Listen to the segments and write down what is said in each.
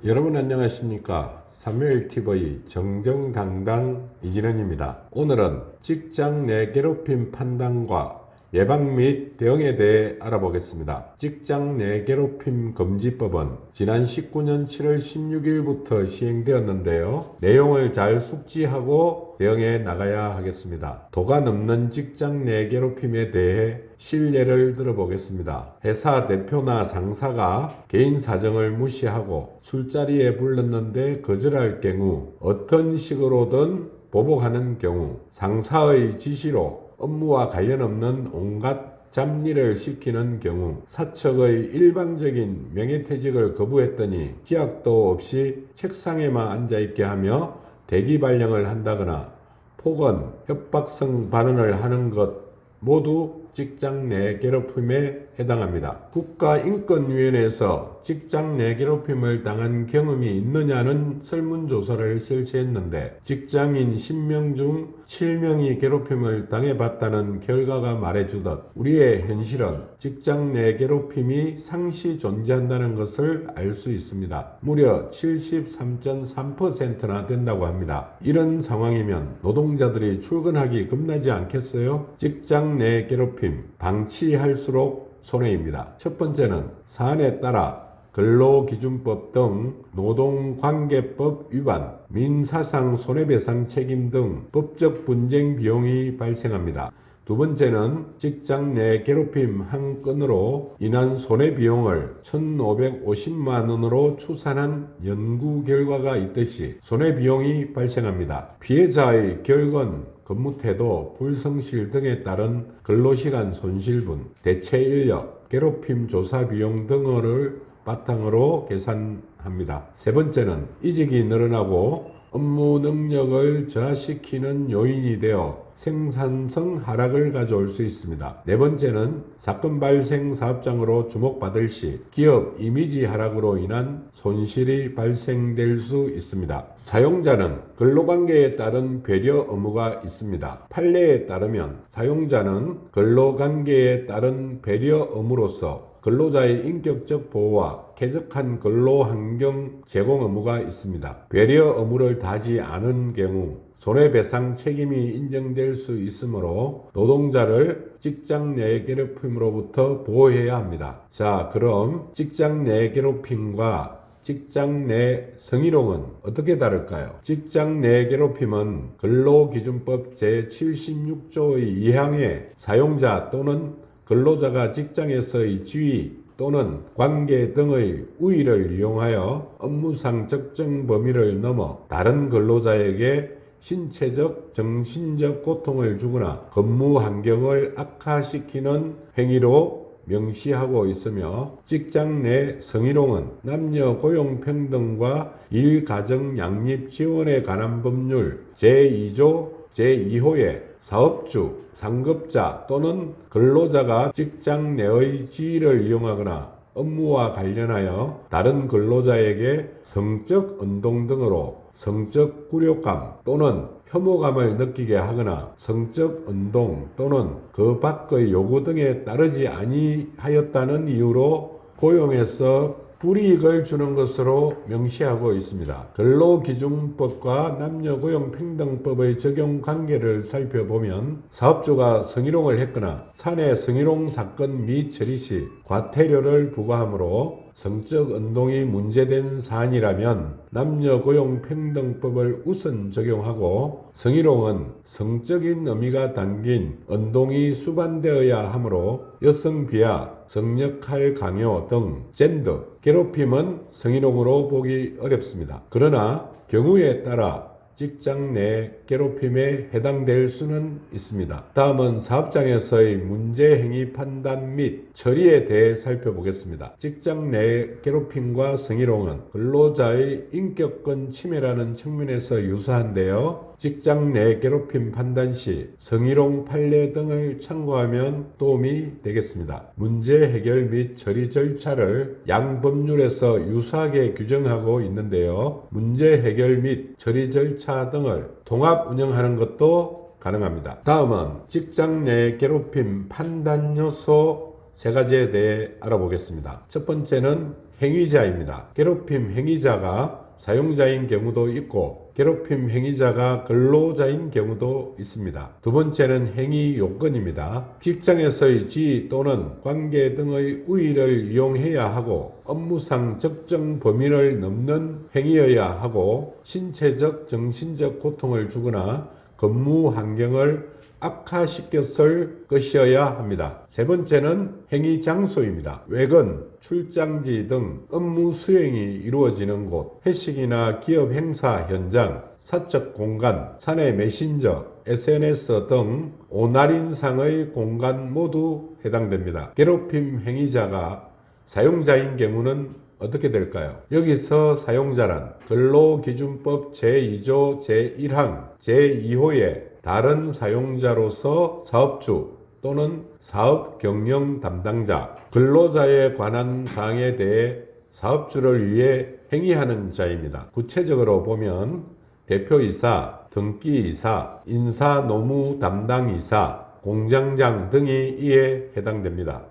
여러분 안녕하십니까? 사무엘TV 정정당당 이진원입니다. 오늘은 직장 내 괴롭힘 판단과 예방 및 대응에 대해 알아보겠습니다. 직장 내 괴롭힘 금지법은 지난 19년 7월 16일부터 시행되었는데요. 내용을 잘 숙지하고 대응해 나가야 하겠습니다. 도가 넘는 직장 내 괴롭힘에 대해 실례를 들어보겠습니다. 회사 대표나 상사가 개인 사정을 무시하고 술자리에 불렀는데 거절할 경우, 어떤 식으로든 보복하는 경우, 상사의 지시로 업무와 관련 없는 온갖 잡일을 시키는 경우, 사측의 일방적인 명예퇴직을 거부했더니 기약도 없이 책상에만 앉아있게 하며 대기 발령을 한다거나 폭언, 협박성 발언을 하는 것 모두 직장 내 괴롭힘에 해당합니다. 국가인권위원회에서 직장 내 괴롭힘을 당한 경험이 있느냐는 설문조사를 실시했는데 직장인 10명 중 7명이 괴롭힘을 당해봤다는 결과가 말해주듯 우리의 현실은 직장 내 괴롭힘이 상시 존재한다는 것을 알 수 있습니다. 무려 73.3%나 된다고 합니다. 이런 상황이면 노동자들이 출근하기 겁나지 않겠어요? 직장 내 괴롭힘 방치할수록 손해입니다. 첫 번째는 사안에 따라 근로기준법 등 노동관계법 위반, 민사상 손해배상 책임 등 법적 분쟁 비용이 발생합니다. 두 번째는 직장 내 괴롭힘 한 건으로 인한 손해비용을 1,550만 원으로 추산한 연구 결과가 있듯이 손해비용이 발생합니다. 피해자의 결근, 근무태도, 불성실 등에 따른 근로시간 손실분, 대체인력, 괴롭힘 조사 비용 등을 바탕으로 계산합니다. 세 번째는 이직이 늘어나고 업무 능력을 저하시키는 요인이 되어 생산성 하락을 가져올 수 있습니다. 네 번째는 사건 발생 사업장으로 주목받을 시 기업 이미지 하락으로 인한 손실이 발생될 수 있습니다. 사용자는 근로관계에 따른 배려 의무가 있습니다. 판례에 따르면 사용자는 근로관계에 따른 배려 의무로서 근로자의 인격적 보호와 쾌적한 근로환경 제공 의무가 있습니다. 배려 의무를 다하지 않은 경우 손해배상 책임이 인정될 수 있으므로 노동자를 직장 내 괴롭힘으로부터 보호해야 합니다. 자, 그럼 직장 내 괴롭힘과 직장 내 성희롱은 어떻게 다를까요? 직장 내 괴롭힘은 근로기준법 제76조의 2항에 사용자 또는 근로자가 직장에서의 지위 또는 관계 등의 우위를 이용하여 업무상 적정 범위를 넘어 다른 근로자에게 신체적, 정신적 고통을 주거나 근무 환경을 악화시키는 행위로 명시하고 있으며 직장 내 성희롱은 남녀 고용평등과 일가정 양립 지원에 관한 법률 제2조 제2호에 사업주, 상급자 또는 근로자가 직장 내의 지위를 이용하거나 업무와 관련하여 다른 근로자에게 성적 운동 등으로 성적 굴욕감 또는 혐오감을 느끼게 하거나 성적 운동 또는 그 밖의 요구 등에 따르지 아니하였다는 이유로 고용에서 불이익을 주는 것으로 명시하고 있습니다. 근로기준법과 남녀고용평등법의 적용 관계를 살펴보면 사업주가 성희롱을 했거나 사내 성희롱 사건 및 처리 시 과태료를 부과하므로 성적 운동이 문제된 사안이라면 남녀고용평등법을 우선 적용하고 성희롱은 성적인 의미가 담긴 운동이 수반되어야 하므로 여성 비하, 성역할 강요 등 젠더, 괴롭힘은 성희롱으로 보기 어렵습니다. 그러나 경우에 따라 직장 내 괴롭힘에 해당될 수는 있습니다. 다음은 사업장에서의 문제행위 판단 및 처리에 대해 살펴보겠습니다. 직장 내 괴롭힘과 성희롱은 근로자의 인격권 침해라는 측면에서 유사한데요. 직장 내 괴롭힘 판단 시 성희롱 판례 등을 참고하면 도움이 되겠습니다. 문제 해결 및 처리 절차를 양 법률에서 유사하게 규정하고 있는데요. 문제 해결 및 처리 절차 등을 통합 운영하는 것도 가능합니다. 다음은 직장 내 괴롭힘 판단 요소 3가지에 대해 알아보겠습니다. 첫 번째는 행위자입니다. 괴롭힘 행위자가 사용자인 경우도 있고 괴롭힘 행위자가 근로자인 경우도 있습니다. 두 번째는 행위 요건입니다. 직장에서의 지위 또는 관계 등의 우위를 이용해야 하고 업무상 적정 범위를 넘는 행위여야 하고 신체적, 정신적 고통을 주거나 근무 환경을 악화시켰을 것이어야 합니다. 세 번째는 행위 장소입니다. 외근, 출장지 등 업무 수행이 이루어지는 곳, 회식이나 기업 행사 현장, 사적 공간, 사내 메신저, SNS 등 온라인상의 공간 모두 해당됩니다. 괴롭힘 행위자가 사용자인 경우는 어떻게 될까요? 여기서 사용자란 근로기준법 제2조 제1항 제2호에 다른 사용자로서 사업주 또는 사업 경영 담당자, 근로자에 관한 사항에 대해 사업주를 위해 행위하는 자입니다. 구체적으로 보면 대표이사, 등기이사, 인사노무 담당이사, 공장장 등이 이에 해당됩니다.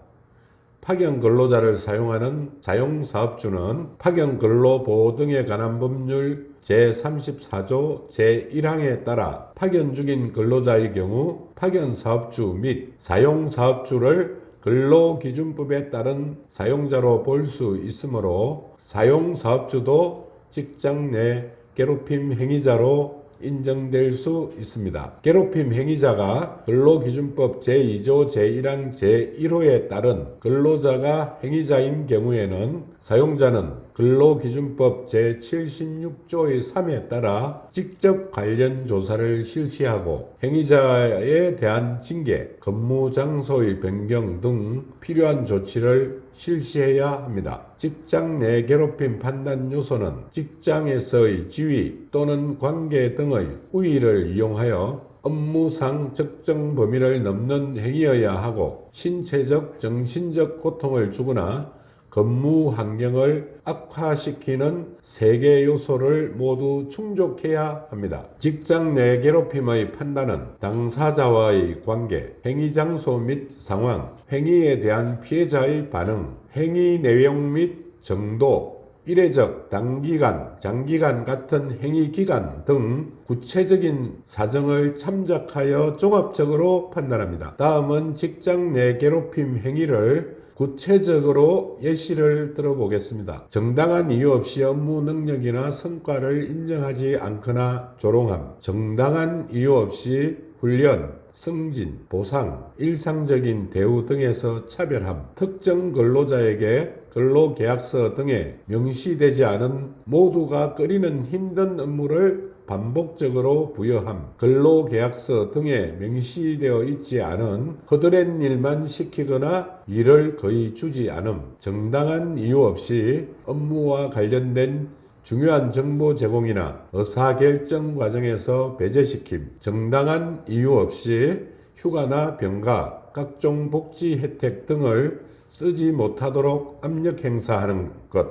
파견 근로자를 사용하는 사용사업주는 파견근로보호 등에 관한 법률 제34조 제1항에 따라 파견 중인 근로자의 경우 파견사업주 및 사용사업주를 근로기준법에 따른 사용자로 볼 수 있으므로 사용사업주도 직장 내 괴롭힘 행위자로 인정될 수 있습니다. 괴롭힘 행위자가 근로기준법 제2조 제1항 제1호에 따른 근로자가 행위자인 경우에는 사용자는 근로기준법 제76조의 3에 따라 직접 관련 조사를 실시하고 행위자에 대한 징계, 근무 장소의 변경 등 필요한 조치를 실시해야 합니다. 직장 내 괴롭힘 판단 요소는 직장에서의 지위 또는 관계 등의 우위를 이용하여 업무상 적정 범위를 넘는 행위여야 하고 신체적, 정신적 고통을 주거나 근무 환경을 악화시키는 3개 요소를 모두 충족해야 합니다. 직장 내 괴롭힘의 판단은 당사자와의 관계, 행위 장소 및 상황, 행위에 대한 피해자의 반응, 행위 내용 및 정도, 이례적, 단기간, 장기간 같은 행위 기간 등 구체적인 사정을 참작하여 종합적으로 판단합니다. 다음은 직장 내 괴롭힘 행위를 구체적으로 예시를 들어보겠습니다. 정당한 이유 없이 업무 능력이나 성과를 인정하지 않거나 조롱함, 정당한 이유 없이 훈련, 승진, 보상, 일상적인 대우 등에서 차별함, 특정 근로자에게 근로계약서 등에 명시되지 않은 모두가 꺼리는 힘든 업무를 반복적으로 부여함, 근로계약서 등에 명시되어 있지 않은 허드렛 일만 시키거나 일을 거의 주지 않음, 정당한 이유 없이 업무와 관련된 중요한 정보 제공이나 의사결정 과정에서 배제시킴, 정당한 이유 없이 휴가나 병가, 각종 복지 혜택 등을 쓰지 못하도록 압력 행사하는 것,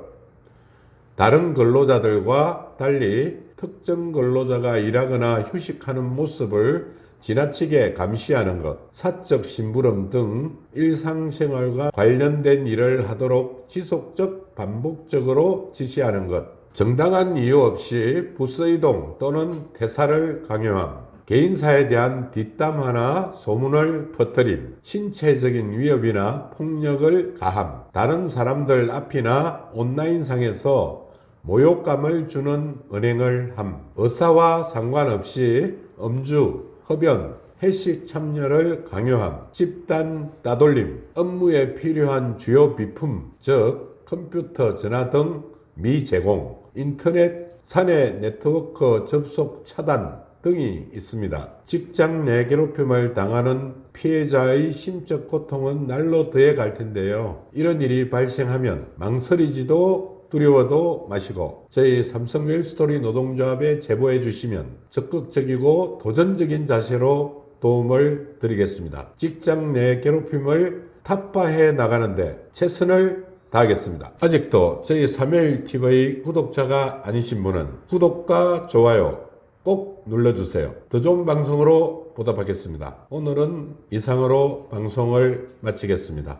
다른 근로자들과 달리 특정 근로자가 일하거나 휴식하는 모습을 지나치게 감시하는 것, 사적 심부름 등 일상생활과 관련된 일을 하도록 지속적 반복적으로 지시하는 것, 정당한 이유 없이 부서 이동 또는 퇴사를 강요함, 개인사에 대한 뒷담화나 소문을 퍼뜨림, 신체적인 위협이나 폭력을 가함, 다른 사람들 앞이나 온라인상에서 모욕감을 주는 언행을 함, 의사와 상관없이 음주, 흡연, 회식 참여를 강요함, 집단 따돌림, 업무에 필요한 주요 비품, 즉 컴퓨터, 전화 등 미제공, 인터넷, 사내 네트워크 접속 차단 등이 있습니다. 직장 내 괴롭힘을 당하는 피해자의 심적 고통은 날로 더해 갈 텐데요. 이런 일이 발생하면 망설이지도 두려워도 마시고 저희 삼성 웰스토리 노동조합에 제보해 주시면 적극적이고 도전적인 자세로 도움을 드리겠습니다. 직장 내 괴롭힘을 타파해 나가는데 최선을 다하겠습니다. 아직도 저희 3일TV 구독자가 아니신 분은 구독과 좋아요 꼭 눌러주세요. 더 좋은 방송으로 보답하겠습니다. 오늘은 이상으로 방송을 마치겠습니다.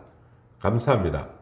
감사합니다.